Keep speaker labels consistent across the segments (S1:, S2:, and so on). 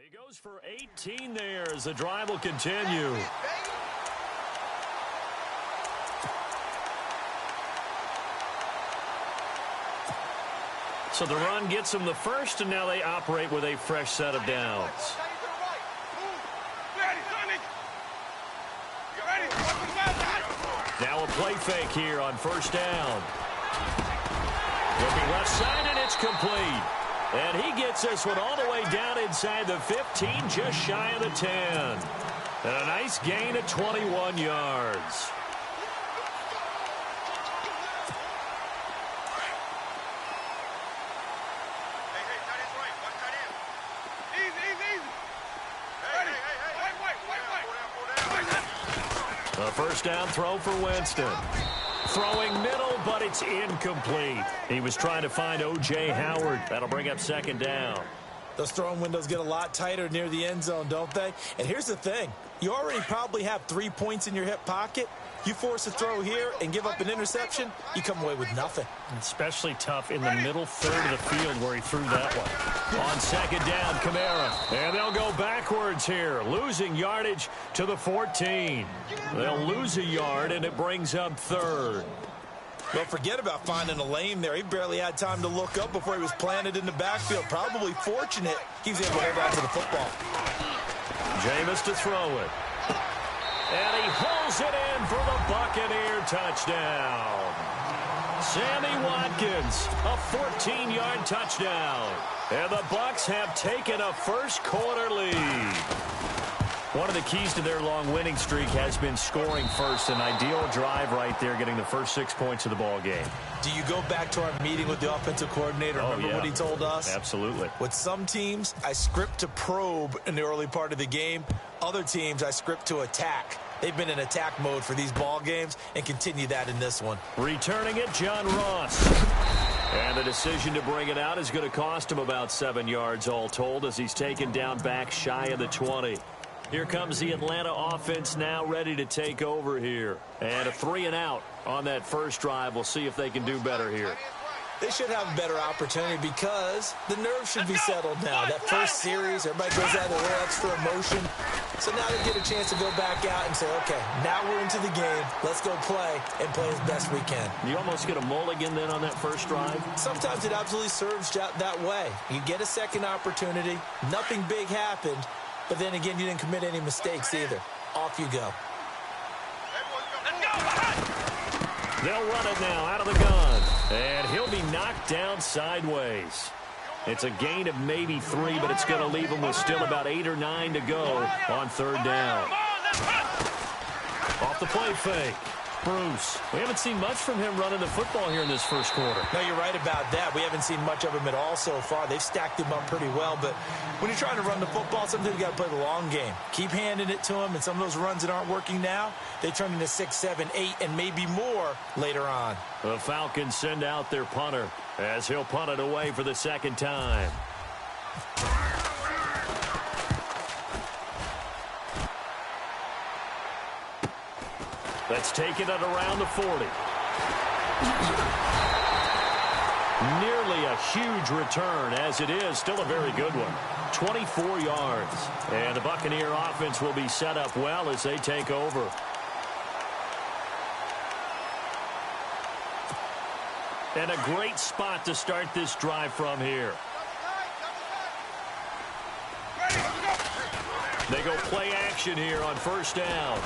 S1: He goes for 18 there as the drive will continue. So the run gets them the first, and now they operate with a fresh set of downs. Now a play fake here on first down. Will be left side, and it's complete. And he gets this one all the way down inside the 15, just shy of the 10. And a nice gain of 21 yards. A first down throw for Winston. Throwing middle, but it's incomplete. He was trying to find O.J. Howard. That'll bring up second down.
S2: Those throwing windows get a lot tighter near the end zone, don't they? And here's the thing. You already probably have 3 points in your hip pocket. You force a throw here and give up an interception, you come away with nothing.
S1: Especially tough in the middle third of the field where he threw that one. On second down, Kamara. And they'll go backwards here, losing yardage to the 14. They'll lose a yard, and it brings up third.
S2: Well, forget about finding a lane there. He barely had time to look up before he was planted in the backfield. Probably fortunate he was able to hold on to the football.
S1: Jameis to throw it. And he holds it in for the Buccaneer touchdown. Sammy Watkins, a 14-yard touchdown. And the Bucs have taken a first-quarter lead. One of the keys to their long winning streak has been scoring first. An ideal drive right there, getting the first 6 points of the ball game.
S2: Do you go back to our meeting with the offensive coordinator? Remember what he told us?
S1: Absolutely.
S2: With some teams, I script to probe in the early part of the game. Other teams, I script to attack. They've been in attack mode for these ball games and continue that in this one.
S1: Returning it, John Ross. And the decision to bring it out is going to cost him about 7 yards all told as he's taken down back shy of the 20. Here comes the Atlanta offense now ready to take over here. And a 3-and-out on that first drive. We'll see if they can do better here.
S2: They should have a better opportunity because the nerves should be settled now. That first series, everybody goes out with a little extra emotion. So now they get a chance to go back out and say, okay, now we're into the game. Let's go play and play as best we can.
S1: You almost get a mulligan then on that first drive?
S2: Sometimes it absolutely serves that way. You get a second opportunity. Nothing big happened. But then again, you didn't commit any mistakes either. Off you go.
S1: They'll run it now out of the gun. And he'll be knocked down sideways. It's a gain of maybe 3, but it's going to leave him with still about 8 or 9 to go on third down. Off the play fake. Bruce. We haven't seen much from him running the football here in this first quarter.
S2: No, you're right about that. We haven't seen much of him at all so far. They've stacked him up pretty well, but when you're trying to run the football, sometimes you got to play the long game. Keep handing it to him, and some of those runs that aren't working now, they turn into 6, 7, 8, and maybe more later on.
S1: The Falcons send out their punter as he'll punt it away for the second time. Let's take it at around the 40. Nearly a huge return, as it is still a very good one. 24 yards. And the Buccaneer offense will be set up well as they take over. And a great spot to start this drive from here. They go play action here on first down.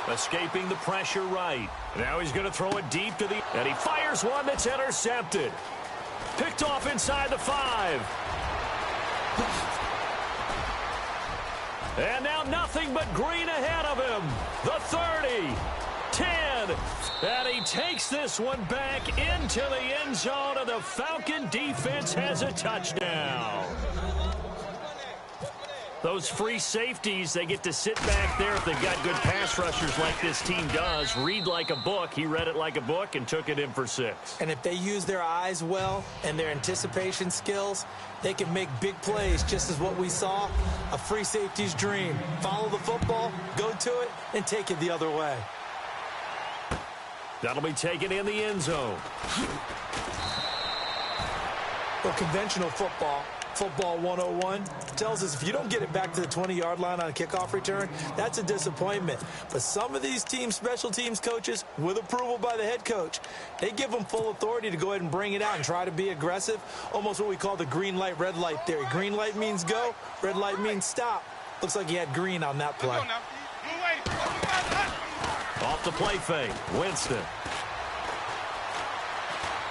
S1: Escaping the pressure right. Now he's going to throw it deep to the... And he fires one that's intercepted. Picked off inside the 5. And now nothing but green ahead of him. The 30. 10. And he takes this one back into the end zone, and the Falcon defense has a touchdown. Those free safeties, they get to sit back there if they've got good pass rushers like this team does. Read like a book. He read it like a book and took it in for 6.
S2: And if they use their eyes well and their anticipation skills, they can make big plays, just as what we saw. A free safety's dream. Follow the football, go to it, and take it the other way.
S1: That'll be taken in the end zone.
S2: For conventional football, Football 101 tells us if you don't get it back to the 20-yard line on a kickoff return, that's a disappointment. But some of these teams, special teams coaches, with approval by the head coach, they give them full authority to go ahead and bring it out and try to be aggressive, almost what we call the green light, red light theory. Green light means go, red light means stop. Looks like he had green on that play.
S1: Off the play fake, Winston.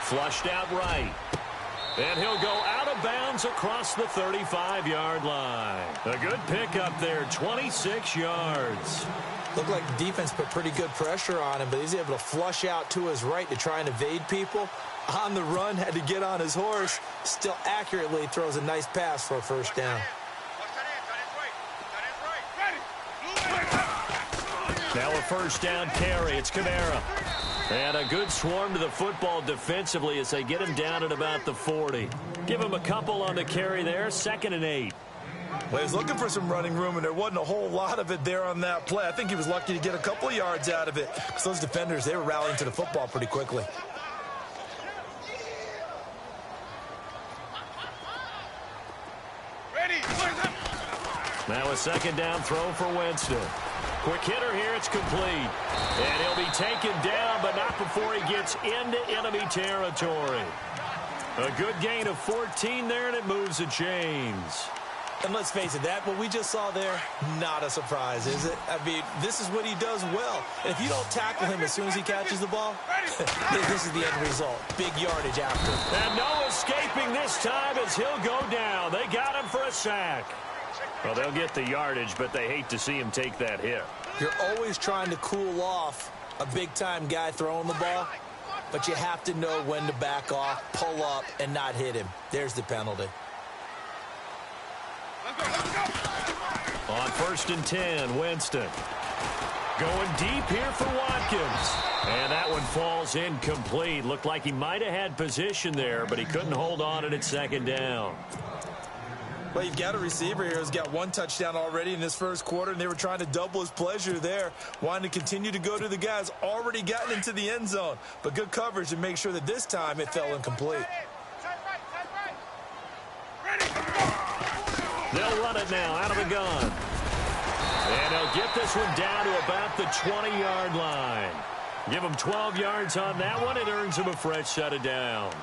S1: Flushed out right. And he'll go out of bounds across the 35-yard line. A good pickup there, 26 yards.
S2: Looked like the defense put pretty good pressure on him, but he's able to flush out to his right to try and evade people. On the run, had to get on his horse. Still accurately throws a nice pass for a first down.
S1: Now a first down carry. It's Kamara. And a good swarm to the football defensively as they get him down at about the 40. Give him a couple on the carry there. 2nd and 8.
S2: Well, he was looking for some running room, and there wasn't a whole lot of it there on that play. I think he was lucky to get a couple of yards out of it because those defenders, they were rallying to the football pretty quickly.
S1: Now a 2nd down throw for Winston. Quick hitter here, it's complete. And he'll be taken down, but not before he gets into enemy territory. A good gain of 14 there, and it moves the chains.
S2: And let's face it, what we just saw there, not a surprise, is it? I mean, this is what he does well. And if you don't tackle him as soon as he catches the ball, this is the end result. Big yardage after.
S1: And no escaping this time as he'll go down. They got him for a sack. Well, they'll get the yardage, but they hate to see him take that hit.
S2: You're always trying to cool off a big-time guy throwing the ball, but you have to know when to back off, pull up, and not hit him. There's the penalty.
S1: On 1st and 10, Winston. Going deep here for Watkins. And that one falls incomplete. Looked like he might have had position there, but he couldn't hold on it at 2nd down.
S2: Well, you've got a receiver here who's got 1 touchdown already in this first quarter, and they were trying to double his pleasure there, wanting to continue to go to the guys already gotten into the end zone. But good coverage to make sure that this time it fell incomplete.
S1: They'll run it now out of the gun. And they'll get this one down to about the 20-yard line. Give them 12 yards on that one. It earns them a fresh set of downs.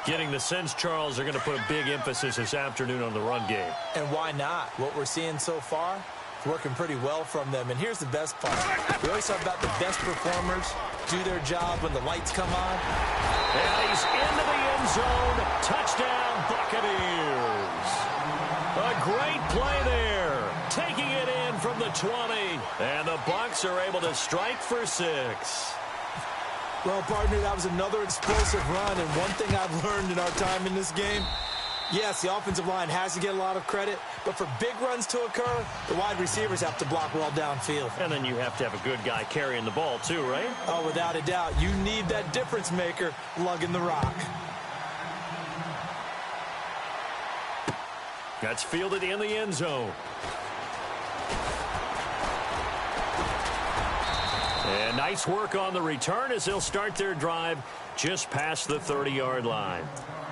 S1: Getting the sense, Charles, they're going to put a big emphasis this afternoon on the run game.
S2: And why not? What we're seeing so far, it's working pretty well from them. And here's the best part. We always talk about the best performers do their job when the lights come on.
S1: And he's into the end zone. Touchdown, Buccaneers. A great play there. Taking it in from the 20. And the Bucs are able to strike for 6.
S2: Well, partner, that was another explosive run, and one thing I've learned in our time in this game, yes, the offensive line has to get a lot of credit, but for big runs to occur, the wide receivers have to block well downfield.
S1: And then you have to have a good guy carrying the ball too, right?
S2: Oh, without a doubt. You need that difference maker lugging the rock.
S1: That's fielded in the end zone. And nice work on the return as they'll start their drive just past the 30-yard line.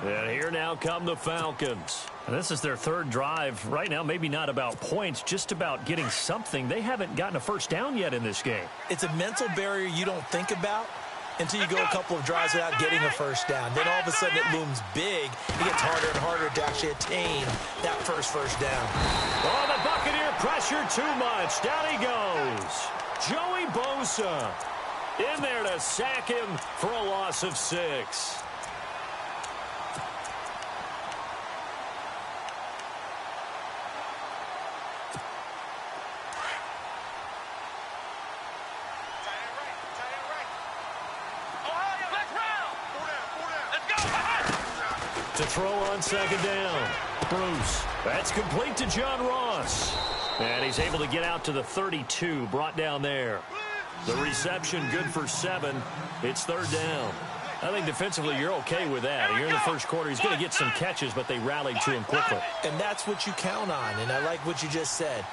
S1: And here now come the Falcons. And this is their 3rd drive. Right now, maybe not about points, just about getting something. They haven't gotten a first down yet in this game.
S2: It's a mental barrier you don't think about until you go a couple of drives without getting a first down. Then all of a sudden it looms big. It gets harder and harder to actually attain that first down.
S1: Oh, the Buccaneer pressure too much. Down he goes. Joey Bosa in there to sack him for a loss of 6. To throw on 2nd down. Bruce. That's complete to John Ross. And he's able to get out to the 32, brought down there. The reception good for 7. It's 3rd down. I think defensively you're okay with that. Here in the first quarter, he's going to get some catches, but they rallied to him quickly.
S2: And that's what you count on, and I like what you just said.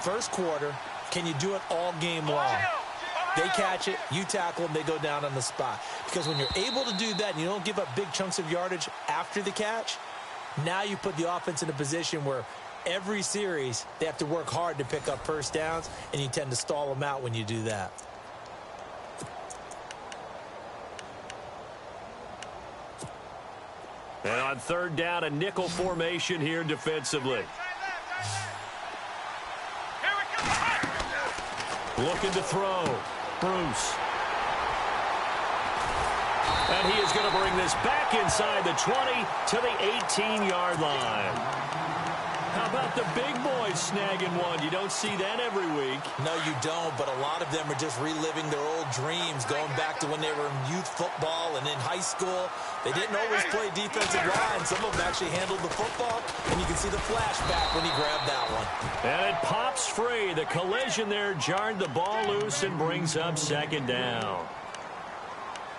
S2: First quarter, can you do it all game long? They catch it, you tackle them, they go down on the spot. Because when you're able to do that and you don't give up big chunks of yardage after the catch, Now you put the offense in a position where every series they have to work hard to pick up first downs, and you tend to stall them out when you do that.
S1: And on third down, a nickel formation here defensively. Looking to throw. Bruce. And he is going to bring this back inside the 20 to the 18-yard line. How about the big boys snagging one? You don't see that every week.
S2: No, you don't, but a lot of them are just reliving their old dreams, going back to when they were in youth football and in high school. They didn't always play defensive line. Some of them actually handled the football, and you can see the flashback when he grabbed that one.
S1: And it pops free. The collision there jarred the ball loose and brings up second down.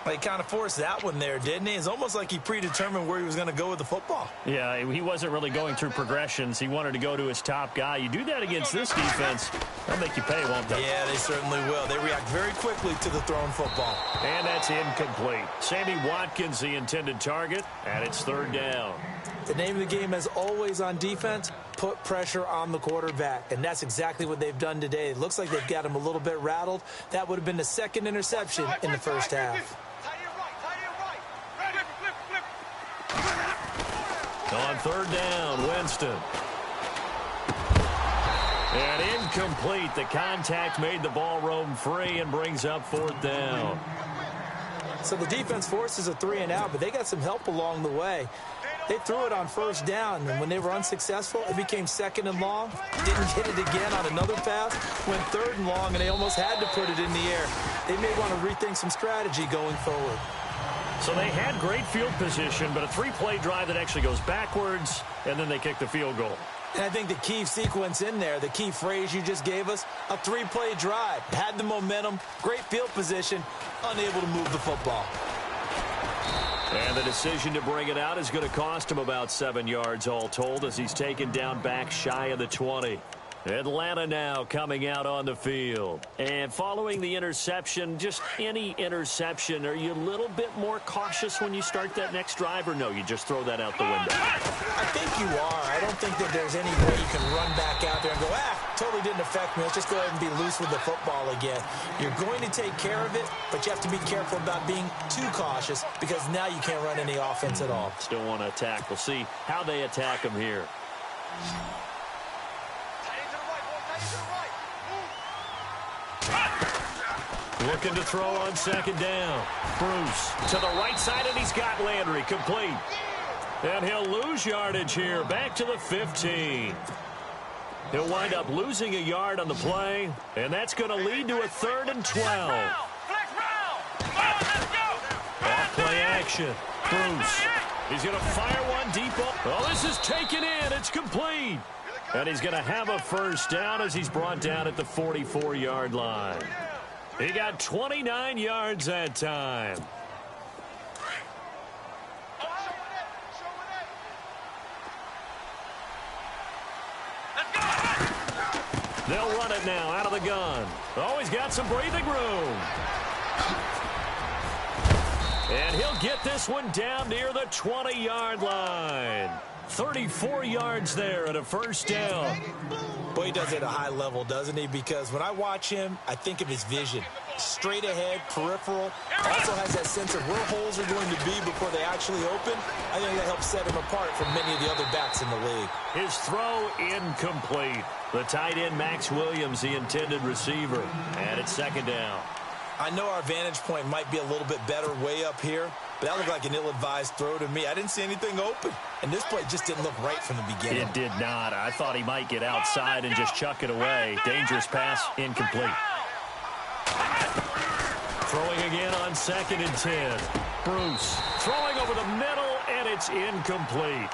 S2: He kind of forced that one there, didn't he? It's almost like he predetermined where he was going to go with the football.
S1: Yeah, he wasn't really going through progressions. He wanted to go to his top guy. You do that against this defense, they'll make you pay, won't they?
S2: Yeah, they certainly will. They react very quickly to the thrown football.
S1: And that's incomplete. Sammy Watkins, the intended target, and it's third down.
S2: The name of the game, as always on defense, put pressure on the quarterback, and that's exactly what they've done today. It looks like they've got him a little bit rattled. That would have been the second interception in the first half.
S1: On third down, Winston. And incomplete. The contact made the ball roam free and brings up fourth down.
S2: So the defense forces a 3-and-out, but they got some help along the way. They threw it on first down, and when they were unsuccessful, it became second and long. Didn't get it again on another pass. Went third and long, and they almost had to put it in the air. They may want to rethink some strategy going forward.
S1: So they had great field position, but a three-play drive that actually goes backwards, and then they kick the field goal.
S2: And I think the key sequence in there, the key phrase you just gave us, a three-play drive. Had the momentum, great field position, unable to move the football.
S1: And the decision to bring it out is going to cost him about 7 yards all told as he's taken down back shy of the 20. Atlanta now coming out on the field. And following the interception, just any interception, are you a little bit more cautious when you start that next drive, or no, you just throw that out the window?
S2: I think you are. I don't think that there's any way you can run back out there and go, totally didn't affect me. Let's just go ahead and be loose with the football again. You're going to take care of it, but you have to be careful about being too cautious because now you can't run any offense at all.
S1: Still want to attack. We'll see how they attack him here. Looking to throw on second down. Bruce to the right side, and he's got Landry complete. And he'll lose yardage here, back to the 15. He'll wind up losing a yard on the play, and that's going to lead to a 3rd and 12. Off play action. Bruce. He's going to fire one deep. Oh, this is taken in. It's complete. And he's going to have a first down as he's brought down at the 44-yard line. He got 29 yards that time. They'll run it now out of the gun. Oh, he's got some breathing room. And he'll get this one down near the 20-yard line. 34 yards there and a first down.
S2: Boy, he does it at a high level, doesn't he? Because when I watch him, I think of his vision. Straight ahead, peripheral. Also has that sense of where holes are going to be before they actually open. I think that helps set him apart from many of the other backs in the league.
S1: His throw incomplete. The tight end, Max Williams, the intended receiver. And it's second down.
S2: I know our vantage point might be a little bit better way up here, but that looked like an ill-advised throw to me. I didn't see anything open, and this play just didn't look right from the beginning.
S1: It did not. I thought he might get outside and just chuck it away. Dangerous pass, incomplete. Throwing again on 2nd and 10. Bruce throwing over the middle, and it's incomplete.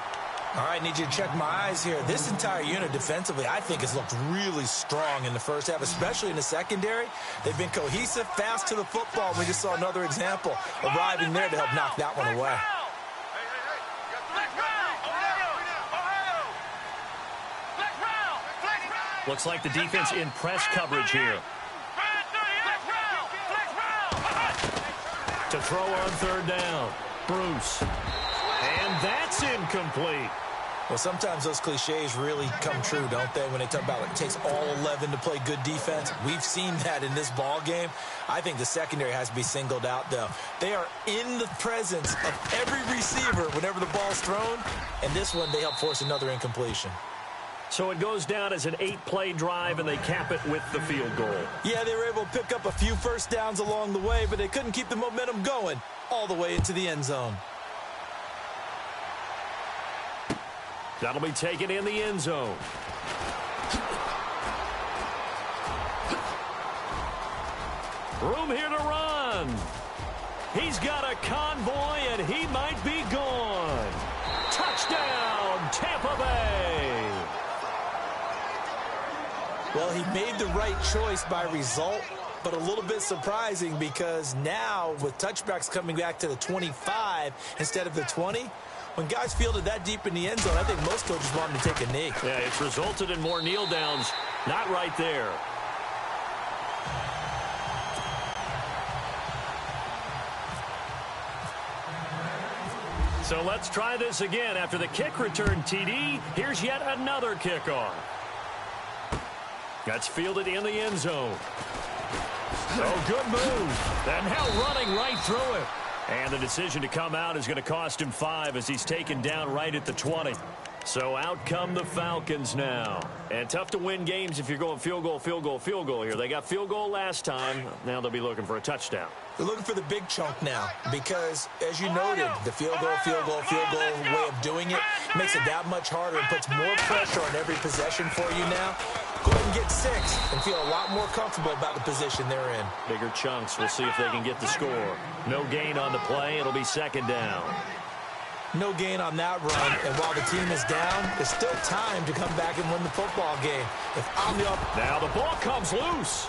S2: All right, need you to check my eyes here. This entire unit defensively, I think, has looked really strong in the first half, especially in the secondary. They've been cohesive, fast to the football. We just saw another example arriving there to help knock that one away.
S1: Looks like the defense in press coverage here. To throw on 3rd down. Bruce. And that's incomplete.
S2: Well, sometimes those cliches really come true, don't they, when they talk about it takes all 11 to play good defense. We've seen that in this ball game. I think the secondary has to be singled out, though. They are in the presence of every receiver whenever the ball's thrown, and this one they help force another incompletion.
S1: So it goes down as an 8-play drive, and they cap it with the field goal.
S2: Yeah, they were able to pick up a few first downs along the way, but they couldn't keep the momentum going all the way into the end zone.
S1: That'll be taken in the end zone. Room here to run. He's got a convoy, and he might be gone. Touchdown, Tampa Bay.
S2: Well, he made the right choice by result, but a little bit surprising because now with touchbacks coming back to the 25 instead of the 20, when guys fielded that deep in the end zone, I think most coaches want him to take a knee.
S1: Yeah, it's resulted in more kneel downs. Not right there. So let's try this again. After the kick return TD, here's yet another kickoff. That's fielded in the end zone. Oh, good move. And now running right through it. And the decision to come out is going to cost him 5 as he's taken down right at the 20. So out come the Falcons now. And tough to win games if you're going field goal, field goal, field goal here. They got field goal last time. Now they'll be looking for a touchdown.
S2: They're looking for the big chunk now because, as you noted, the field goal way of doing it makes it that much harder and puts more pressure on every possession for you now. Go ahead and get 6 and feel a lot more comfortable about the position they're in.
S1: Bigger chunks. We'll see if they can get the score. No gain on the play. It'll be second down.
S2: No gain on that run, and while the team is down, there's still time to come back and win the football game.
S1: Now the ball comes loose.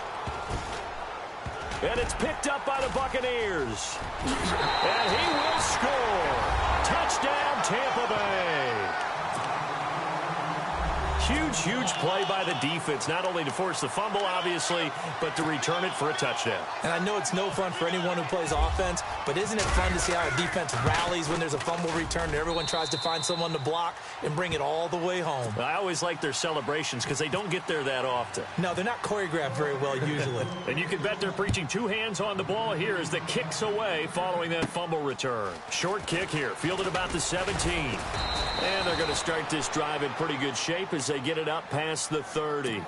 S1: And it's picked up by the Buccaneers. And he will score. Touchdown, Tampa Bay. Huge play by the defense, not only to force the fumble, obviously, but to return it for a touchdown.
S2: And I know it's no fun for anyone who plays offense, but isn't it fun to see how a defense rallies when there's a fumble return and everyone tries to find someone to block and bring it all the way home?
S1: I always like their celebrations because they don't get there that often.
S2: No, they're not choreographed very well usually.
S1: And you can bet they're preaching 2 hands on the ball here as the kick's away following that fumble return. Short kick here, fielded about the 17. And they're going to start this drive in pretty good shape as they get it up past the 30.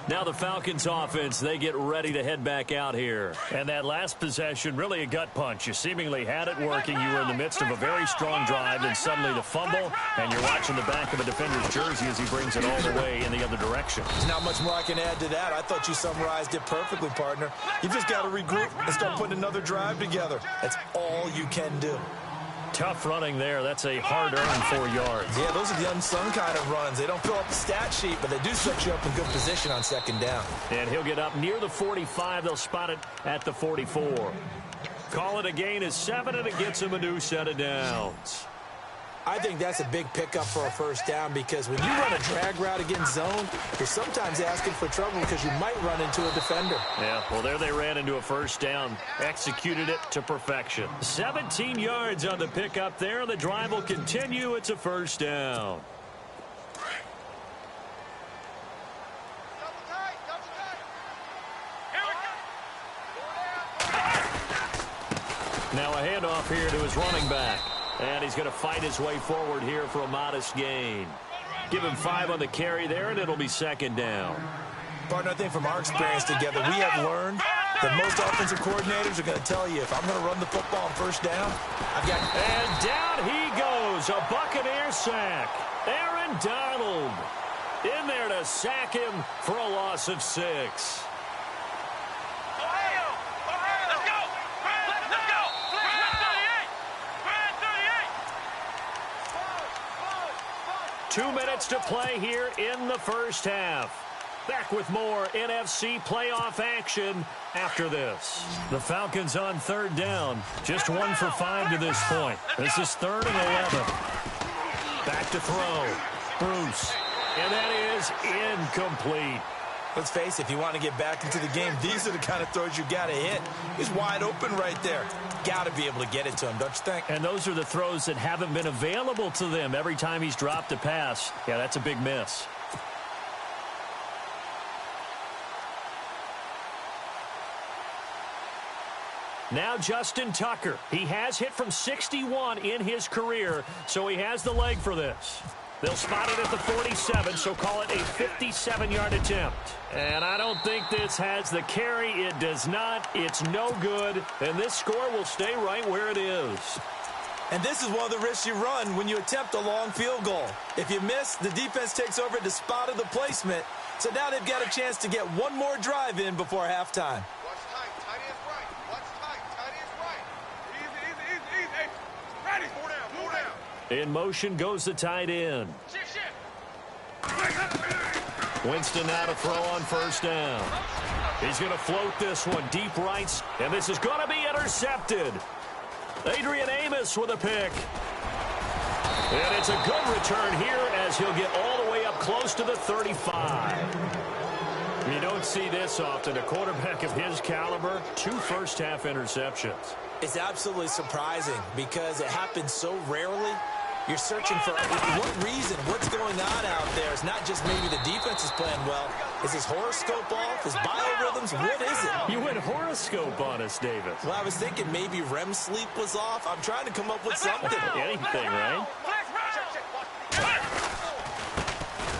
S1: Now the Falcons offense, they get ready to head back out here. And that last possession, really a gut punch. You seemingly had it working. You were in the midst of a very strong drive, and suddenly the fumble, and you're watching the back of a defender's jersey as he brings it all the way in the other direction.
S2: There's not much more I can add to that. I thought you summarized it perfectly, partner. You just got to regroup and start putting another drive together. That's all you can do.
S1: Tough running there. That's a hard-earned 4 yards.
S2: Yeah, those are the unsung kind of runs. They don't fill up the stat sheet, but they do set you up in good position on second down.
S1: And he'll get up near the 45. They'll spot it at the 44. Call it a gain of 7, and it gets him a new set of downs.
S2: I think that's a big pickup for a first down because when you run a drag route against zone, you're sometimes asking for trouble because you might run into a defender.
S1: Yeah, well, there they ran into a first down. Executed it to perfection. 17 yards on the pickup there. The drive will continue. It's a first down. Now a handoff here to his running back. And he's going to fight his way forward here for a modest gain. Give him 5 on the carry there, and it'll be second down.
S2: Partner, I think from our experience together, we have learned that most offensive coordinators are going to tell you, if I'm going to run the football on first down, I've got...
S1: And down he goes, a Buccaneer sack. Aaron Donald in there to sack him for a loss of 6. 2 minutes to play here in the first half. Back with more NFC playoff action after this. The Falcons on third down. Just 1 for 5 to this point. This is 3rd and 11. Back to throw. Bruce. And that is incomplete.
S2: Let's face it, if you want to get back into the game, these are the kind of throws you got to hit. He's wide open right there. Got to be able to get it to him, don't you think?
S1: And those are the throws that haven't been available to them every time he's dropped a pass. Yeah, that's a big miss. Now Justin Tucker. He has hit from 61 in his career, so he has the leg for this. They'll spot it at the 47, so call it a 57-yard attempt. And I don't think this has the carry. It does not. It's no good. And this score will stay right where it is.
S2: And this is one of the risks you run when you attempt a long field goal. If you miss, the defense takes over at the spot of the placement. So now they've got a chance to get one more drive in before halftime.
S3: Watch tight. Tight is right. Watch tight. Tight is right. Easy, easy, easy, easy. Ready. Four down. Four down.
S1: In motion goes the tight end.
S3: Shift.
S1: Winston now to throw on first down. He's going to float this one deep right, and this is going to be intercepted. Adrian Amos with a pick. And it's a good return here as he'll get all the way up close to the 35. You don't see this often. A quarterback of his caliber, 2 first-half interceptions.
S2: It's absolutely surprising because it happens so rarely. You're searching for what reason, what's going on out there. It's not just maybe the defense is playing well. Is his horoscope off? His biorhythms? What is it?
S1: You went horoscope on us, Davis.
S2: Well, I was thinking maybe REM sleep was off. I'm trying to come up with something.
S1: Anything, right?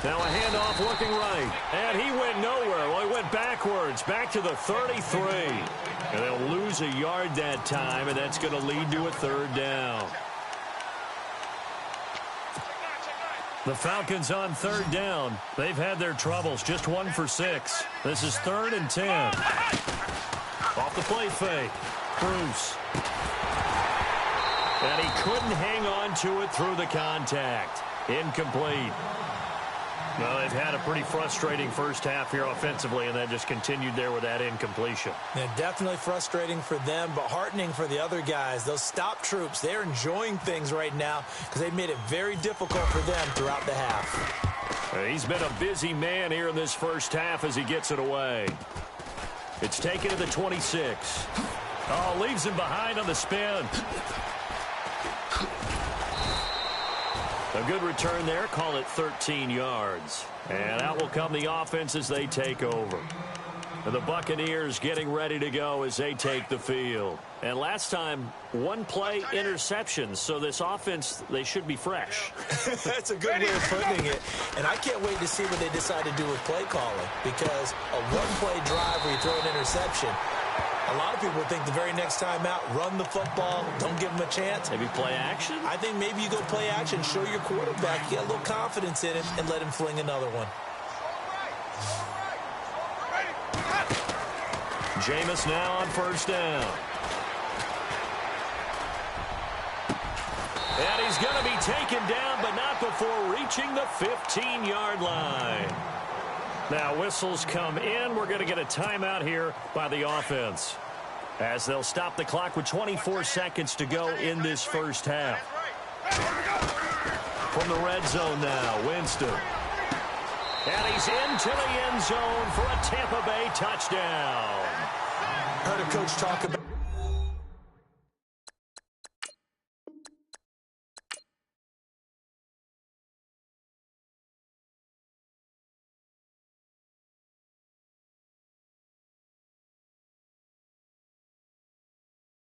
S1: Now a handoff looking right. And he went nowhere. Well, he went backwards, back to the 33. And they'll lose a yard that time, and that's going to lead to a 3rd down. The Falcons on 3rd down. They've had their troubles, just 1 for 6. This is 3rd and 10. Off the play fake. Bruce. And he couldn't hang on to it through the contact. Incomplete. Well, they've had a pretty frustrating first half here offensively, and that just continued there with that incompletion.
S2: Yeah, definitely frustrating for them, but heartening for the other guys. Those stop troops, they're enjoying things right now because they've made it very difficult for them throughout the half.
S1: He's been a busy man here in this first half as he gets it away. It's taken to the 26. Oh, leaves him behind on the spin. A good return there. Call it 13 yards. And out will come the offense as they take over. And the Buccaneers getting ready to go as they take the field. And last time, 1-play interceptions. So this offense, they should be fresh.
S2: That's a good way of putting it. And I can't wait to see what they decide to do with play calling. Because a 1-play drive where you throw an interception, a lot of people think the very next time out, run the football, don't give them a chance.
S1: Maybe play action?
S2: I think maybe you go play action, show your quarterback, get a little confidence in him, and let him fling another one.
S1: Jameis now on first down. And he's going to be taken down, but not before reaching the 15-yard line. Now whistles come in. We're going to get a timeout here by the offense as they'll stop the clock with 24 seconds to go in this first half. From the red zone now, Winston. And he's into the end zone for a Tampa Bay touchdown.
S2: Heard a coach talk about